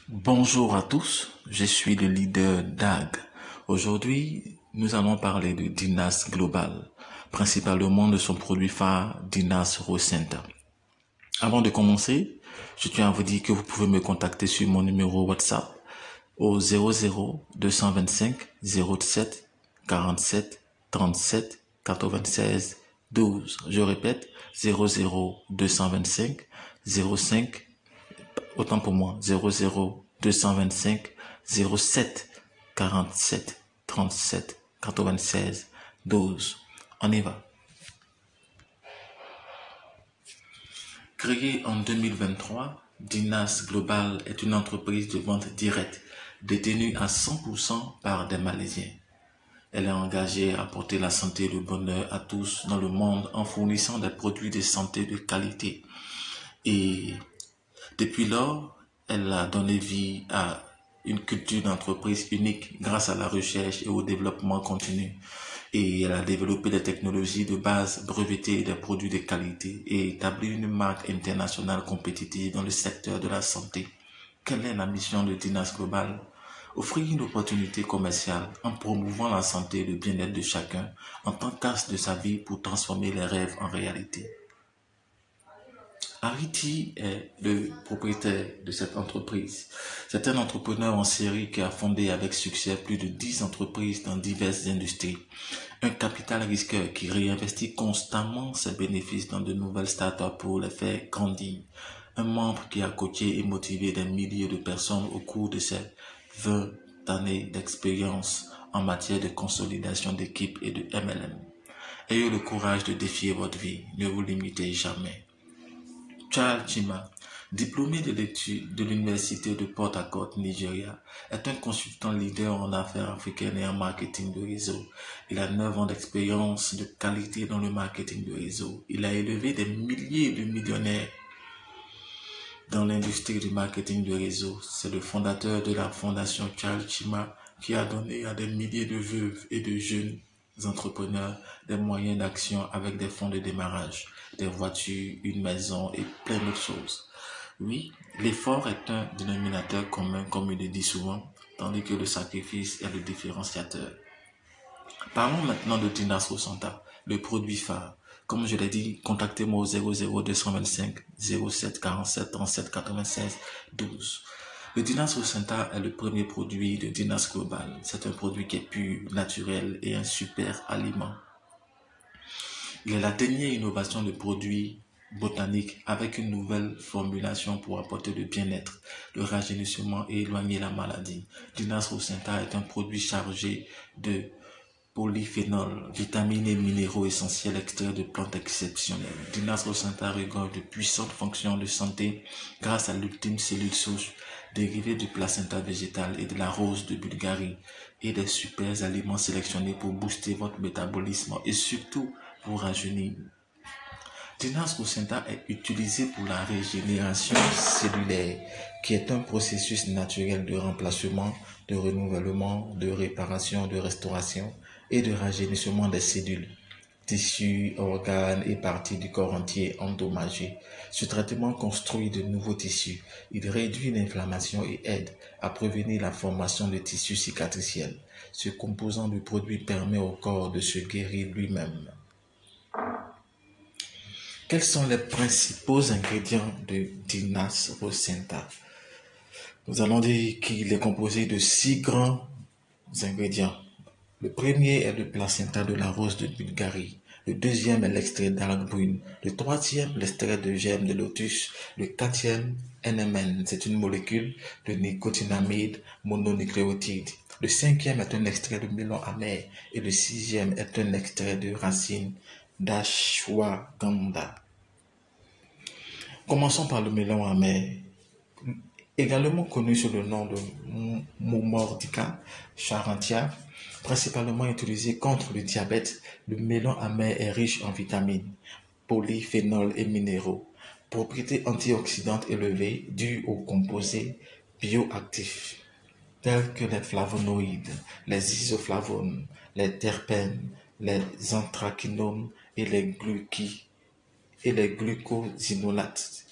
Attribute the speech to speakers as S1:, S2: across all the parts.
S1: Bonjour à tous, je suis le leader DAG. Aujourd'hui, nous allons parler de Dinas Global, principalement de son produit phare Dinas Rosenta. Avant de commencer, je tiens à vous dire que vous pouvez me contacter sur mon numéro WhatsApp au 00 225 07 47 37 96 12. Je répète, 00 225 05 autant pour moi, 00 225 07 47 37 96 12. On y va. Créée en 2023, Dinas Global est une entreprise de vente directe détenue à 100% par des Malaisiens. Elle est engagée à apporter la santé et le bonheur à tous dans le monde en fournissant des produits de santé de qualité. Et depuis lors, elle a donné vie à une culture d'entreprise unique grâce à la recherche et au développement continu. Et elle a développé des technologies de base, breveté des produits de qualité et établi une marque internationale compétitive dans le secteur de la santé. Quelle est la mission de Dinas Global? Offrir une opportunité commerciale en promouvant la santé et le bien-être de chacun en tant qu'axe de sa vie pour transformer les rêves en réalité. Ariti est le propriétaire de cette entreprise. C'est un entrepreneur en série qui a fondé avec succès plus de 10 entreprises dans diverses industries. Un capital risqueur qui réinvestit constamment ses bénéfices dans de nouvelles startups pour les faire grandir. Un membre qui a coaché et motivé des milliers de personnes au cours de ses 20 années d'expérience en matière de consolidation d'équipe et de MLM. Ayez le courage de défier votre vie. Ne vous limitez jamais. Charles Chima, diplômé de l'université de Port Harcourt, Nigeria, est un consultant leader en affaires africaines et en marketing de réseau. Il a 9 ans d'expérience de qualité dans le marketing de réseau. Il a élevé des milliers de millionnaires dans l'industrie du marketing de réseau. C'est le fondateur de la fondation Charles Chima qui a donné à des milliers de veuves et de jeunes entrepreneurs des moyens d'action avec des fonds de démarrage, des voitures, une maison et plein d'autres choses. Oui, l'effort est un dénominateur commun comme il le dit souvent, tandis que le sacrifice est le différenciateur. Parlons maintenant de Dinas Rosenta, le produit phare. Comme je l'ai dit, contactez-moi au 00 225 07 47 37 96 12. Le Dinas Rosenta est le premier produit de Dinas Global. C'est un produit qui est pur, naturel et un super aliment. Il est la dernière innovation de produits botaniques avec une nouvelle formulation pour apporter le bien-être, le rajeunissement et éloigner la maladie. Dinas Rosenta est un produit chargé de polyphénols, vitamines et minéraux essentiels extraits de plantes exceptionnelles. Dinas Rosenta regorge de puissantes fonctions de santé grâce à l'ultime cellule souche dérivée du placenta végétal et de la rose de Bulgarie et des super aliments sélectionnés pour booster votre métabolisme et surtout pour rajeunir. Dinas Rosenta est utilisé pour la régénération cellulaire, qui est un processus naturel de remplacement, de renouvellement, de réparation, de restauration et de rajeunissement des cellules, tissus, organes et parties du corps entier endommagés. Ce traitement construit de nouveaux tissus. Il réduit l'inflammation et aide à prévenir la formation de tissus cicatriciels. Ce composant de produit permet au corps de se guérir lui-même. Quels sont les principaux ingrédients de Dinas Rosenta? Nous allons dire qu'il est composé de 6 grands ingrédients. Le premier est le placenta de la rose de Bulgarie. Le deuxième est l'extrait d'algue brune. Le troisième, l'extrait de germe de lotus. Le quatrième, NMN, c'est une molécule de nicotinamide mononucléotide. Le cinquième est un extrait de melon amer. Et le sixième est un extrait de racine d'ashwagandha. Commençons par le melon amer, également connu sous le nom de Momordica charantia, principalement utilisé contre le diabète. Le melon amer est riche en vitamines, polyphénols et minéraux, propriétés antioxydantes élevées dues aux composés bioactifs tels que les flavonoïdes, les isoflavones, les terpènes, les anthraquinones et les glucosinolates.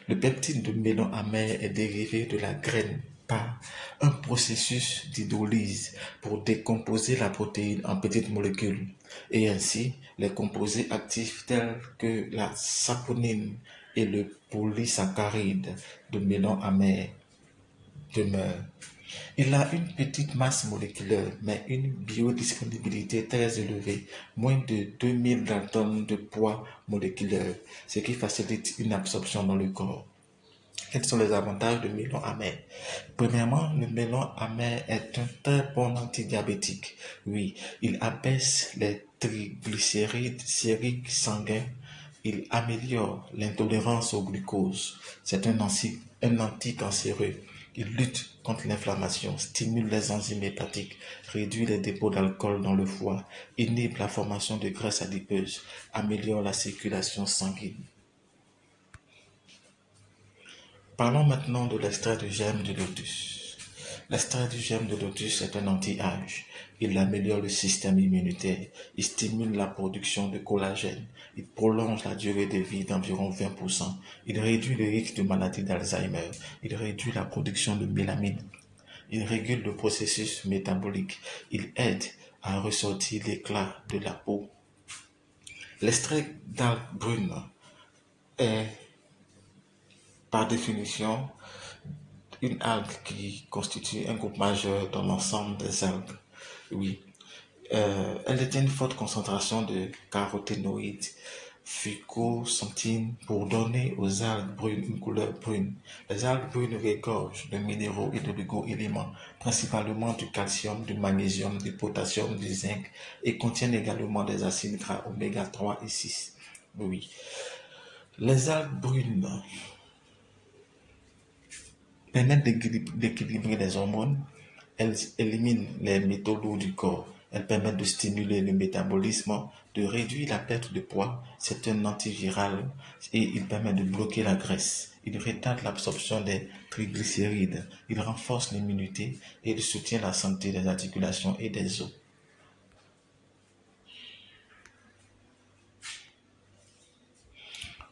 S1: Le peptide de melon amer est dérivé de la graine par un processus d'hydrolyse pour décomposer la protéine en petites molécules et ainsi les composés actifs tels que la saponine et le polysaccharide de melon amer demeurent. Il a une petite masse moléculaire, mais une biodisponibilité très élevée, moins de 2000 daltons de poids moléculaire, ce qui facilite une absorption dans le corps. Quels sont les avantages du melon amer? Premièrement, le melon amer est un très bon antidiabétique. Oui, il abaisse les triglycérides sériques sanguins. Il améliore l'intolérance au glucose. C'est un anticancéreux. Il lutte contre l'inflammation, stimule les enzymes hépatiques, réduit les dépôts d'alcool dans le foie, inhibe la formation de graisse adipeuse, améliore la circulation sanguine. Parlons maintenant de l'extrait de germe de lotus. L'extrait du germe de lotus est un anti-âge. Il améliore le système immunitaire, il stimule la production de collagène, il prolonge la durée de vie d'environ 20%, il réduit le risque de maladie d'Alzheimer, il réduit la production de mélamine, il régule le processus métabolique, il aide à ressortir l'éclat de la peau. L'extrait d'algue brune est par définition une algue qui constitue un groupe majeur dans l'ensemble des algues. Oui. Elle détient une forte concentration de caroténoïdes, fucoxanthine pour donner aux algues brunes une couleur brune. Les algues brunes regorgent de minéraux et de oligo-éléments, principalement du calcium, du magnésium, du potassium, du zinc et contiennent également des acides gras oméga 3 et 6. Oui. Les algues brunes permettent d'équilibrer les hormones, elles éliminent les métaux lourds du corps, elles permettent de stimuler le métabolisme, de réduire la perte de poids, c'est un antiviral et il permet de bloquer la graisse. Il retarde l'absorption des triglycérides, il renforce l'immunité et il soutient la santé des articulations et des os.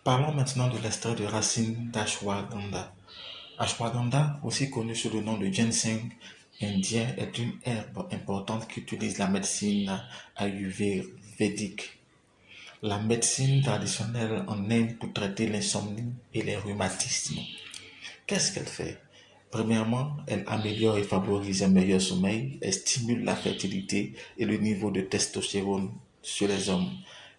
S1: Parlons maintenant de l'extrait de racine d'ashwagandha. Ashwagandha, aussi connu sous le nom de ginseng indien, est une herbe importante qui utilise la médecine ayurvédique. La médecine traditionnelle en Inde pour traiter l'insomnie et les rhumatismes. Qu'est-ce qu'elle fait? Premièrement, elle améliore et favorise un meilleur sommeil, elle stimule la fertilité et le niveau de testostérone chez les hommes.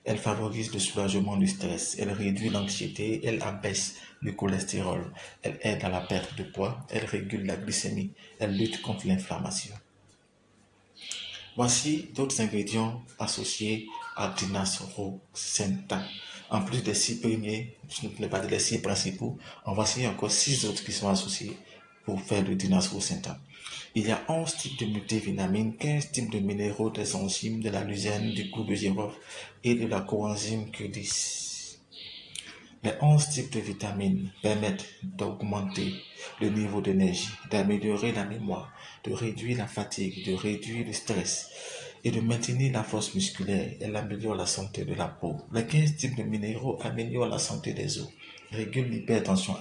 S1: Elle favorise le soulagement du stress, elle réduit l'anxiété, elle abaisse le cholestérol, elle aide à la perte de poids, elle régule la glycémie, elle lutte contre l'inflammation. Voici d'autres ingrédients associés à Dinas Roxenta. En plus des 6 premiers, je ne peux pas dire les 6 principaux, en voici encore 6 autres qui sont associés pour faire le Dinas Roxenta. Il y a 11 types de multivitamines, 15 types de minéraux, des enzymes, de la luzerne, du clou de girofle et de la coenzyme Q10. Les 11 types de vitamines permettent d'augmenter le niveau d'énergie, d'améliorer la mémoire, de réduire la fatigue, de réduire le stress et de maintenir la force musculaire. Elle améliore la santé de la peau. Les 15 types de minéraux améliorent la santé des os, régulent l'hypertension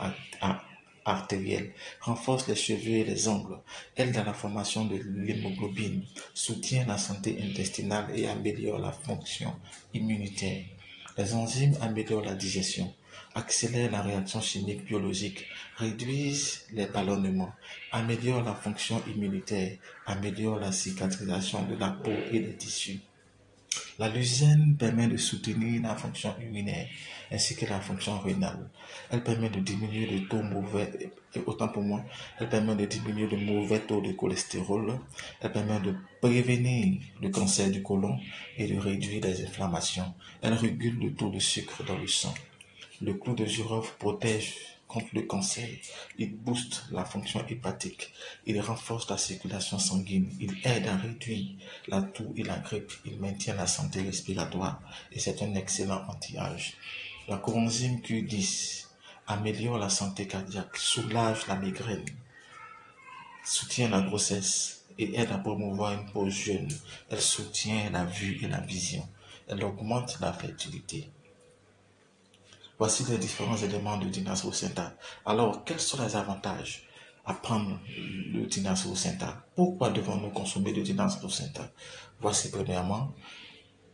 S1: artérielle, renforcent les cheveux et les ongles, aide à la formation de l'hémoglobine, soutient la santé intestinale et améliore la fonction immunitaire. Les enzymes améliorent la digestion, accélèrent la réaction chimique biologique, réduisent les ballonnements, améliorent la fonction immunitaire, améliorent la cicatrisation de la peau et des tissus. La luzerne permet de soutenir la fonction urinaire ainsi que la fonction rénale. Elle permet de diminuer le taux mauvais, autant pour moi, elle permet de diminuer le mauvais taux de cholestérol, elle permet de prévenir le cancer du côlon et de réduire les inflammations. Elle régule le taux de sucre dans le sang. Le clou de girofle protège contre le cancer, il booste la fonction hépatique, il renforce la circulation sanguine, il aide à réduire la toux et la grippe, il maintient la santé respiratoire et c'est un excellent anti-âge. La coenzyme Q10 améliore la santé cardiaque, soulage la migraine, soutient la grossesse et aide à promouvoir une peau jeune. Elle soutient la vue et la vision. Elle augmente la fertilité. Voici les différents éléments de Dinas Rosenta. Alors, quels sont les avantages à prendre le Dinas Rosenta? Pourquoi devons-nous consommer le Dinas Rosenta? Voici premièrement,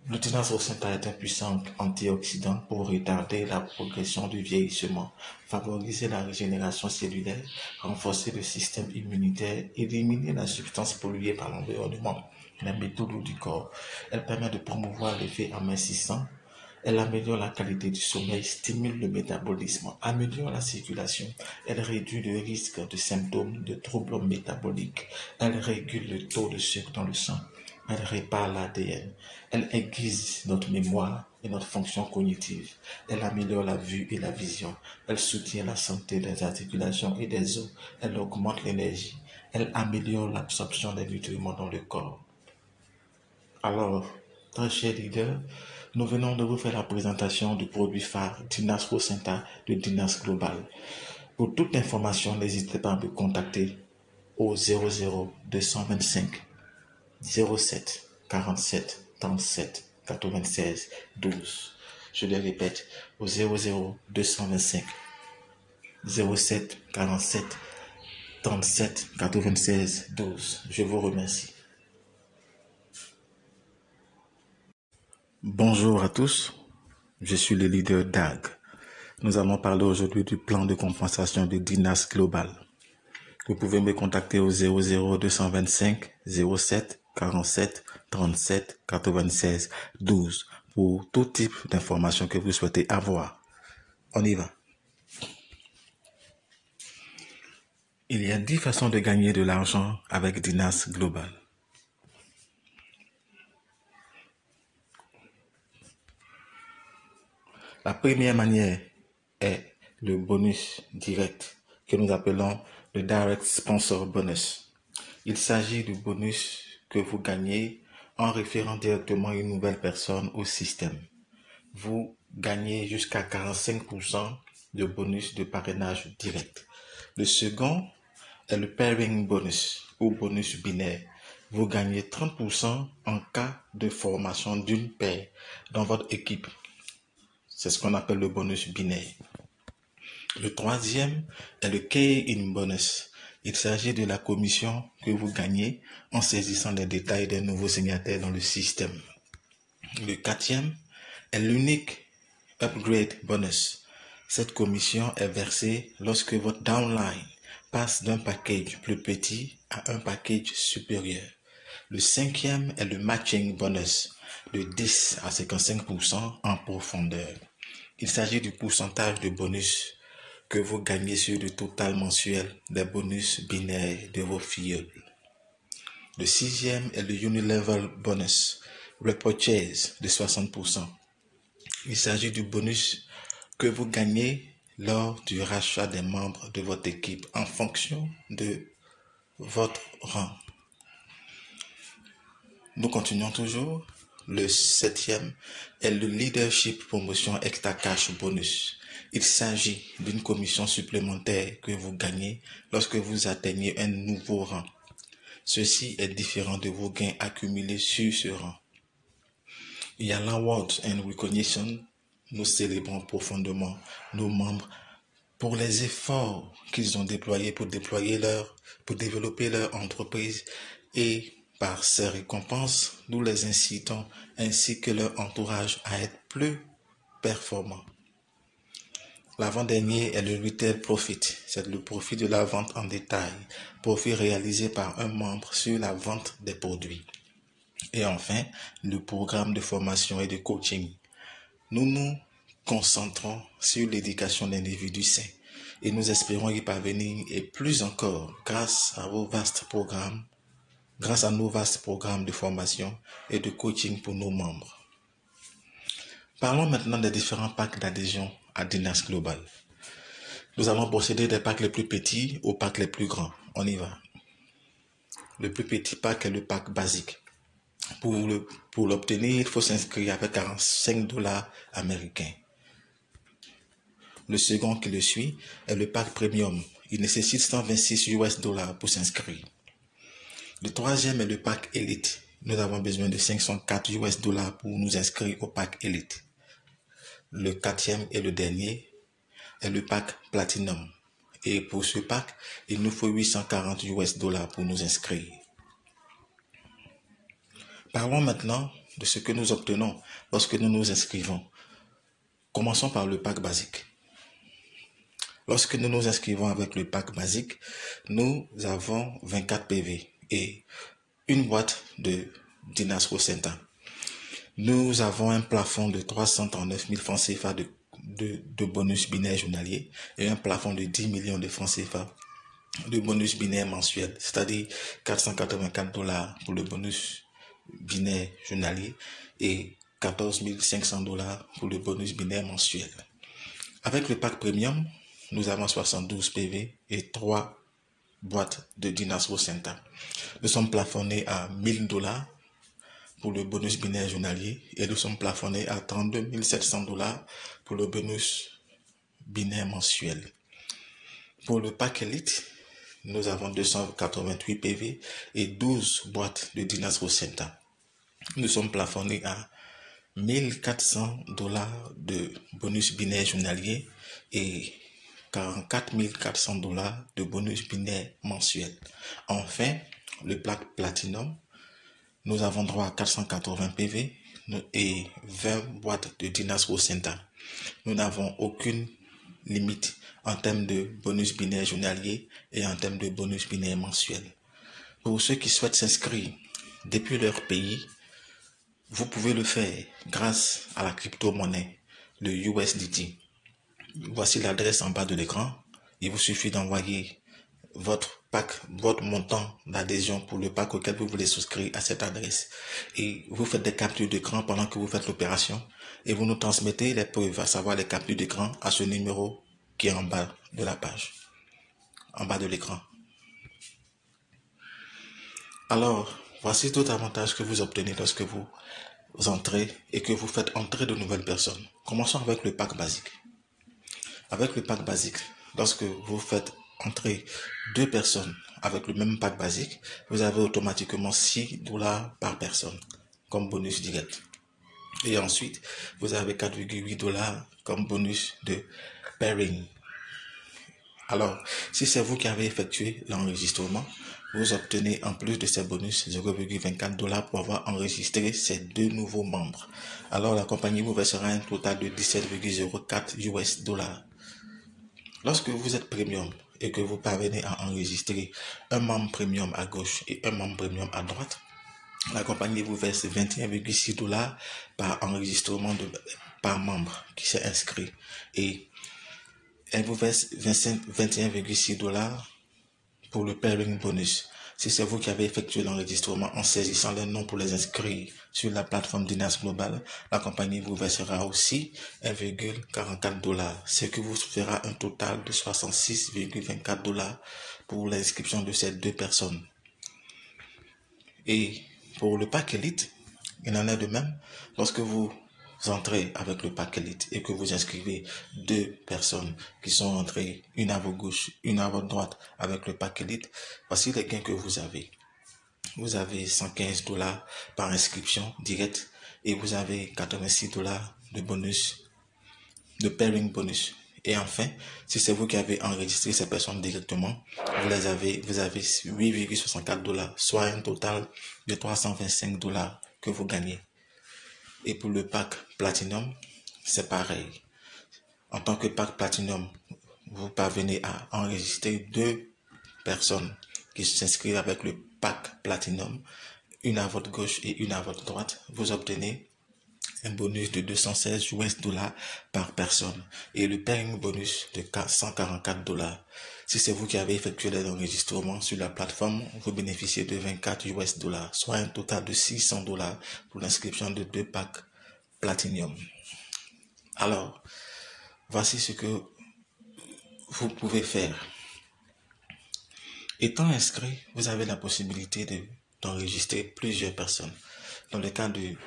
S1: le Dinas Rosenta est un puissant antioxydant pour retarder la progression du vieillissement, favoriser la régénération cellulaire, renforcer le système immunitaire, éliminer la substance polluée par l'environnement, les métaux du corps. Elle permet de promouvoir l'effet amincissant. Elle améliore la qualité du sommeil, stimule le métabolisme, améliore la circulation. Elle réduit le risque de symptômes de troubles métaboliques. Elle régule le taux de sucre dans le sang. Elle répare l'ADN. Elle aiguise notre mémoire et notre fonction cognitive. Elle améliore la vue et la vision. Elle soutient la santé des articulations et des os. Elle augmente l'énergie. Elle améliore l'absorption des nutriments dans le corps. Alors, très cher leader, nous venons de vous faire la présentation du produit phare Dinas Rosenta de Dinas Global. Pour toute information, n'hésitez pas à me contacter au 00 225 07 47 37 96 12. Je le répète, au 00 225 07 47 37 96 12. Je vous remercie. Bonjour à tous, je suis le leader DAG. Nous allons parler aujourd'hui du plan de compensation de Dinas Global. Vous pouvez me contacter au 00 225 07 47 37 96 12 pour tout type d'informations que vous souhaitez avoir. On y va. Il y a 10 façons de gagner de l'argent avec Dinas Global. La première manière est le bonus direct que nous appelons le Direct Sponsor Bonus. Il s'agit du bonus que vous gagnez en référant directement une nouvelle personne au système. Vous gagnez jusqu'à 45% de bonus de parrainage direct. Le second est le Pairing Bonus ou bonus binaire. Vous gagnez 30% en cas de formation d'une paire dans votre équipe. C'est ce qu'on appelle le bonus binaire. Le troisième est le Key-in Bonus. Il s'agit de la commission que vous gagnez en saisissant les détails des nouveaux signataires dans le système. Le quatrième est l'unique Upgrade Bonus. Cette commission est versée lorsque votre downline passe d'un package plus petit à un package supérieur. Le cinquième est le Matching Bonus, de 10 à 55% en profondeur. Il s'agit du pourcentage de bonus que vous gagnez sur le total mensuel des bonus binaires de vos filleuls. Le sixième est le Unilevel Bonus, repurchase de 60%. Il s'agit du bonus que vous gagnez lors du rachat des membres de votre équipe en fonction de votre rang. Nous continuons toujours. Le septième est le Leadership Promotion Extra Cash Bonus. Il s'agit d'une commission supplémentaire que vous gagnez lorsque vous atteignez un nouveau rang. Ceci est différent de vos gains accumulés sur ce rang. Il y a l'Awards and Recognition. Nous célébrons profondément nos membres pour les efforts qu'ils ont déployés pour développer leur entreprise, et par ces récompenses, nous les incitons ainsi que leur entourage à être plus performants. L'avant-dernier est le Retail Profit, c'est le profit de la vente en détail, profit réalisé par un membre sur la vente des produits. Et enfin, le programme de formation et de coaching. Nous nous concentrons sur l'éducation d'individus sains et nous espérons y parvenir, et plus encore grâce à nos vastes programmes de formation et de coaching pour nos membres. Parlons maintenant des différents packs d'adhésion à Dinas Global. Nous allons procéder des packs les plus petits aux packs les plus grands. On y va. Le plus petit pack est le pack basique. Pour l'obtenir, il faut s'inscrire avec $45 américains. Le second qui le suit est le pack premium. Il nécessite $126 pour s'inscrire. Le troisième est le pack Elite. Nous avons besoin de $504 pour nous inscrire au pack Elite. Le quatrième et le dernier est le pack Platinum. Et pour ce pack, il nous faut 840 $ pour nous inscrire. Parlons maintenant de ce que nous obtenons lorsque nous nous inscrivons. Commençons par le pack basique. Lorsque nous nous inscrivons avec le pack basique, nous avons 24 PV et une boîte de Dinas Rosenta. Nous avons un plafond de 339 000 francs CFA de bonus binaire journalier et un plafond de 10 millions de francs CFA de bonus binaire mensuel, c'est-à-dire 484 $ pour le bonus binaire journalier et 14 500 $ pour le bonus binaire mensuel. Avec le pack premium, nous avons 72 PV et 3 boîtes de Dinas Rosenta. Nous sommes plafonnés à 1000 $ pour le bonus binaire journalier et nous sommes plafonnés à 32 700 $ pour le bonus binaire mensuel. Pour le pack Elite, nous avons 288 PV et 12 boîtes de Dinas Rosenta. Nous sommes plafonnés à 1400 $ de bonus binaire journalier et 44 400 $ de bonus binaire mensuel. Enfin, le pack Platinum, nous avons droit à 480 PV et 20 boîtes de Dinas Rosenta. Nous n'avons aucune limite en termes de bonus binaire journalier et en termes de bonus binaire mensuel. Pour ceux qui souhaitent s'inscrire depuis leur pays, vous pouvez le faire grâce à la crypto-monnaie, le USDT. Voici l'adresse en bas de l'écran. Il vous suffit d'envoyer votre montant d'adhésion pour le pack auquel vous voulez souscrire à cette adresse. Et vous faites des captures d'écran pendant que vous faites l'opération et vous nous transmettez les preuves, à savoir les captures d'écran, à ce numéro qui est en bas de la page, en bas de l'écran. Alors, voici tout avantage que vous obtenez lorsque vous entrez et que vous faites entrer de nouvelles personnes. Commençons avec le pack basique. Avec le pack basique, lorsque vous faites entrer 2 personnes avec le même pack basique, vous avez automatiquement 6 $ par personne comme bonus direct. Et ensuite, vous avez 4,8 $ comme bonus de pairing. Alors, si c'est vous qui avez effectué l'enregistrement, vous obtenez en plus de ces bonus 0,24 $ pour avoir enregistré ces 2 nouveaux membres. Alors, la compagnie vous versera un total de 17,04 $. Lorsque vous êtes premium et que vous parvenez à enregistrer un membre premium à gauche et un membre premium à droite, la compagnie vous verse 21,6 $ par enregistrement par membre qui s'est inscrit et elle vous verse 21,6 $ pour le pairing bonus. Si c'est vous qui avez effectué l'enregistrement en saisissant les noms pour les inscrire sur la plateforme Dinas Global, la compagnie vous versera aussi 1,44 $, ce qui vous fera un total de 66,24 $ pour l'inscription de ces 2 personnes. Et pour le pack Elite, il en est de même. Lorsque vous entrez avec le pack Elite et que vous inscrivez 2 personnes qui sont entrées, une à votre gauche, une à votre droite avec le pack Elite, voici les gains que vous avez. Vous avez 115 $ par inscription directe et vous avez 86 $ de bonus, de pairing bonus. Et enfin, si c'est vous qui avez enregistré ces personnes directement, vous avez 8,64 $, soit un total de 325 $ que vous gagnez. Et pour le pack Platinum, c'est pareil. En tant que pack Platinum, vous parvenez à enregistrer 2 personnes qui s'inscrivent avec le pack Platinum, une à votre gauche et une à votre droite. Vous obtenez un bonus de 216 $ par personne et le pairing bonus de 144 $. Si c'est vous qui avez effectué l'enregistrement sur la plateforme, vous bénéficiez de 24 $, soit un total de 600 $ pour l'inscription de 2 packs Platinum. Alors, voici ce que vous pouvez faire. Étant inscrit, vous avez la possibilité d'enregistrer plusieurs personnes. Dans le cas du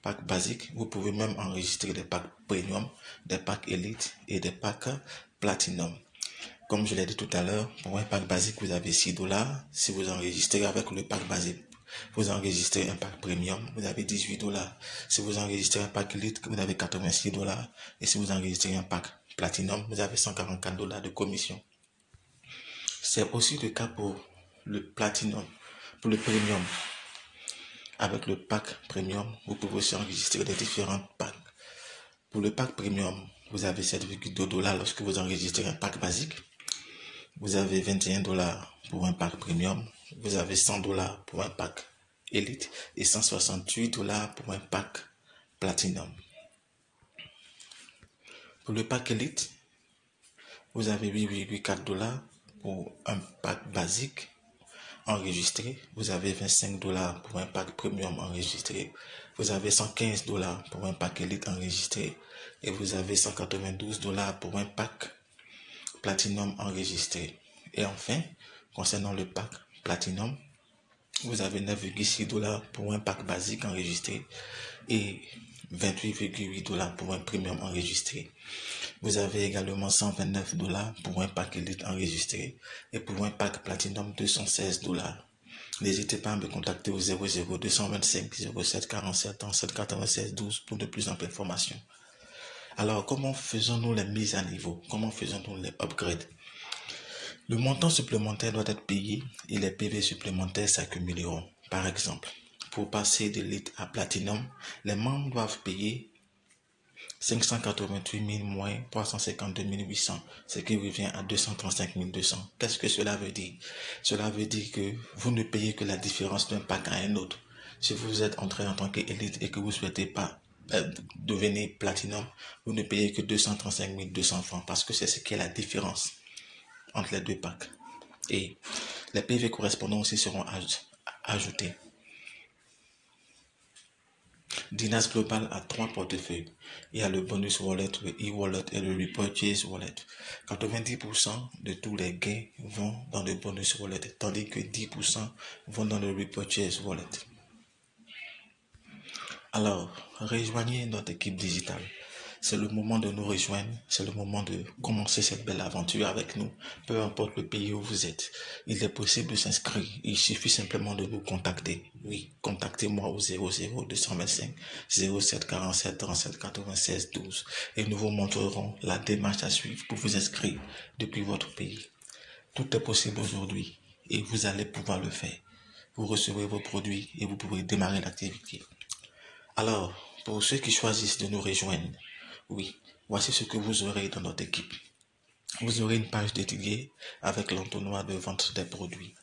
S1: pack basique, vous pouvez même enregistrer des packs premium, des packs élite et des packs platinum. Comme je l'ai dit tout à l'heure, pour un pack basique, vous avez 6 $. Si vous enregistrez avec le pack basique vous enregistrez un pack premium, vous avez $18. Si vous enregistrez un pack Elite, vous avez $86. Et si vous enregistrez un pack Platinum, vous avez $144 de commission. C'est aussi le cas pour le Platinum, pour le Premium. Avec le pack Premium, vous pouvez aussi enregistrer les différents packs. Pour le pack Premium, vous avez $7,2 lorsque vous enregistrez un pack basique. Vous avez $21 pour un pack Premium. Vous avez $100 pour un pack Elite et $168 pour un pack Platinum. Pour le pack Elite, vous avez $8,4 pour un pack basique enregistré. Vous avez $25 pour un pack Premium enregistré. Vous avez $115 pour un pack Elite enregistré. Et vous avez $192 pour un pack Platinum enregistré. Et enfin, concernant le pack Platinum, vous avez $9,6 pour un pack basique enregistré et $28,8 pour un Premium enregistré. Vous avez également $129 pour un pack Elite enregistré et pour un pack Platinum $216. N'hésitez pas à me contacter au 00225 07 47 37 96 12 pour de plus amples informations. Alors, comment faisons-nous les mises à niveau? Comment faisons-nous les upgrades? Le montant supplémentaire doit être payé et les PV supplémentaires s'accumuleront. Par exemple, pour passer d'Elite à Platinum, les membres doivent payer 588 000 moins 352 800, ce qui revient à 235 200. Qu'est-ce que cela veut dire? Cela veut dire que vous ne payez que la différence d'un pack à un autre. Si vous êtes entré en tant qu'élite et que vous ne souhaitez pas devenir Platinum, vous ne payez que 235 200 francs parce que c'est ce qui est la différence entre les deux packs. Et les PV correspondants aussi seront ajoutés. Dinas Global a 3 portefeuilles. Il y a le bonus wallet, le e-wallet et le repurchase wallet. 90% de tous les gains vont dans le bonus wallet, tandis que 10% vont dans le repurchase wallet. Alors, rejoignez notre équipe digitale. C'est le moment de nous rejoindre, c'est le moment de commencer cette belle aventure avec nous, peu importe le pays où vous êtes. Il est possible de s'inscrire, il suffit simplement de nous contacter. Oui, contactez-moi au 00225 07 47 37 96 12 et nous vous montrerons la démarche à suivre pour vous inscrire depuis votre pays. Tout est possible aujourd'hui et vous allez pouvoir le faire. Vous recevrez vos produits et vous pourrez démarrer l'activité. Alors, pour ceux qui choisissent de nous rejoindre, oui, voici ce que vous aurez dans notre équipe. Vous aurez une page dédiée avec l'entonnoir de vente des produits.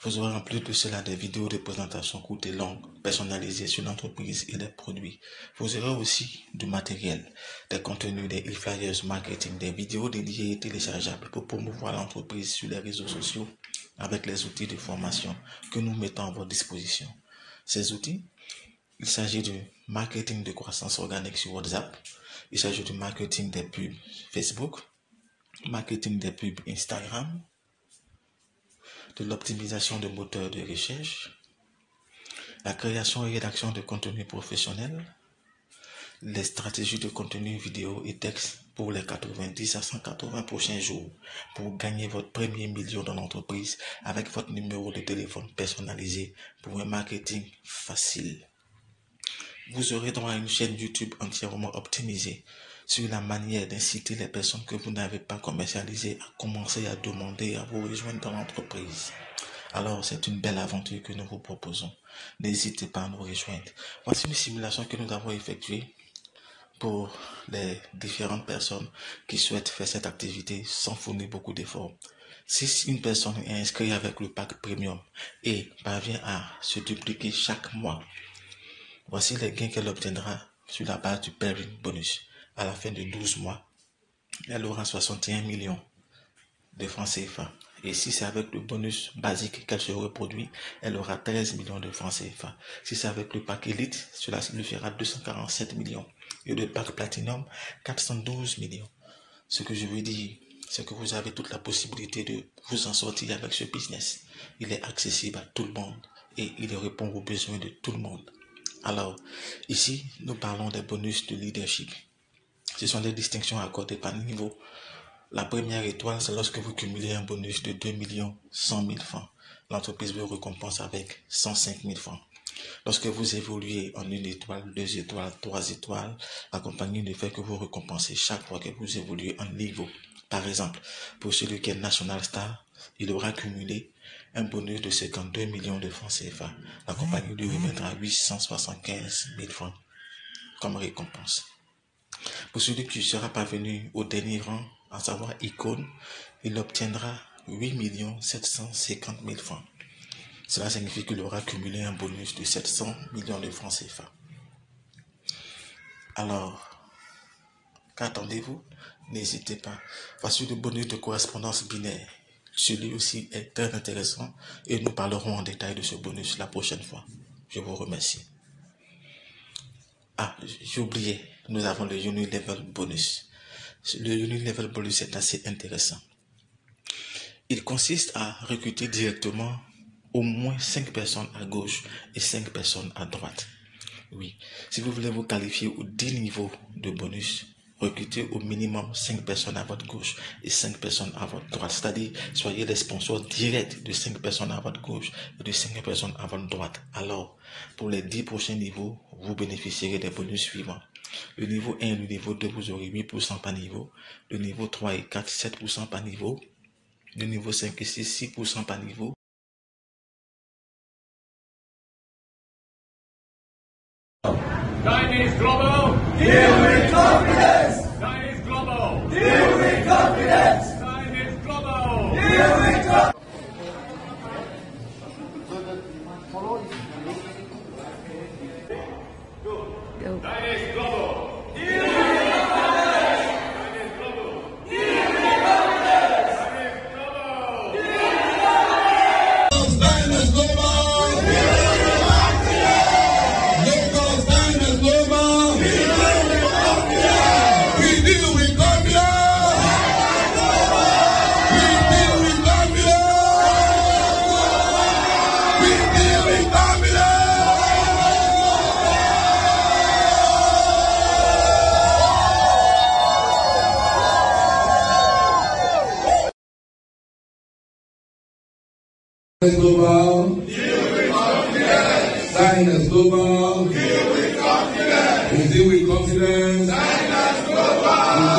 S1: Vous aurez en plus de cela des vidéos de présentation courtes et longues, personnalisées sur l'entreprise et les produits. Vous aurez aussi du matériel, des contenus, des e-flyers marketing, des vidéos dédiées et téléchargeables pour promouvoir l'entreprise sur les réseaux sociaux avec les outils de formation que nous mettons à votre disposition. Ces outils, il s'agit du marketing de croissance organique sur WhatsApp, il s'agit du marketing des pubs Facebook, marketing des pubs Instagram, de l'optimisation de moteurs de recherche, la création et rédaction de contenu professionnel, les stratégies de contenu vidéo et texte pour les 90 à 180 prochains jours pour gagner votre premier million dans l'entreprise avec votre numéro de téléphone personnalisé pour un marketing facile. Vous aurez droit à une chaîne YouTube entièrement optimisée sur la manière d'inciter les personnes que vous n'avez pas commercialisées à commencer à demander à vous rejoindre dans l'entreprise. Alors, c'est une belle aventure que nous vous proposons. N'hésitez pas à nous rejoindre. Voici une simulation que nous avons effectuée pour les différentes personnes qui souhaitent faire cette activité sans fournir beaucoup d'efforts. Si une personne est inscrite avec le pack premium et parvient à se dupliquer chaque mois, voici les gains qu'elle obtiendra sur la base du pairing bonus. À la fin de 12 mois, elle aura 61 millions de francs CFA. Et si c'est avec le bonus basique qu'elle se reproduit, elle aura 13 millions de francs CFA. Si c'est avec le pack Elite, cela lui fera 247 millions. Et le pack Platinum, 412 millions. Ce que je veux dire, c'est que vous avez toute la possibilité de vous en sortir avec ce business. Il est accessible à tout le monde et il répond aux besoins de tout le monde. Alors, ici, nous parlons des bonus de leadership. Ce sont des distinctions accordées par niveau La première étoile, c'est lorsque vous cumulez un bonus de 2 100 000 francs. L'entreprise vous récompense avec 105 000 francs. Lorsque vous évoluez en 1 étoile, 2 étoiles, 3 étoiles, la compagnie ne fait que vous récompenser chaque fois que vous évoluez en niveau. Par exemple, pour celui qui est National Star, il aura cumulé un bonus de 52 millions de francs CFA. La compagnie lui remettra 875 000 francs comme récompense. Pour celui qui sera parvenu au dernier rang, à savoir Icône, il obtiendra 8 750 000 francs. Cela signifie qu'il aura cumulé un bonus de 700 millions de francs CFA. Alors, qu'attendez-vous? N'hésitez pas. Voici le bonus de correspondance binaire. Celui aussi est très intéressant et nous parlerons en détail de ce bonus la prochaine fois. Je vous remercie. Ah, j'ai oublié, nous avons le Unilevel Bonus. Le Unilevel Bonus est assez intéressant. Il consiste à recruter directement au moins 5 personnes à gauche et 5 personnes à droite. Oui, si vous voulez vous qualifier aux 10 niveaux de bonus, recrutez au minimum 5 personnes à votre gauche et 5 personnes à votre droite. C'est-à-dire, soyez les sponsors directs de 5 personnes à votre gauche et de 5 personnes à votre droite. Alors, pour les 10 prochains niveaux, vous bénéficierez des bonus suivants. Le niveau 1 et le niveau 2, vous aurez 8% par niveau. Le niveau 3 et 4, 7% par niveau. Le niveau 5 et 6, 6% par niveau.
S2: Chinese Global, deal with confidence. Chinese Global, deal with confidence. Chinese Global, deal with confidence. Go. Chinese Global, deal with confidence. Chinese Global, deal with confidence. Chinese Global, deal with confidence. Chinese Global, deal with
S3: Global, deal with confidence. Sinus Global, deal with confidence. We deal with confidence. Sinus Global.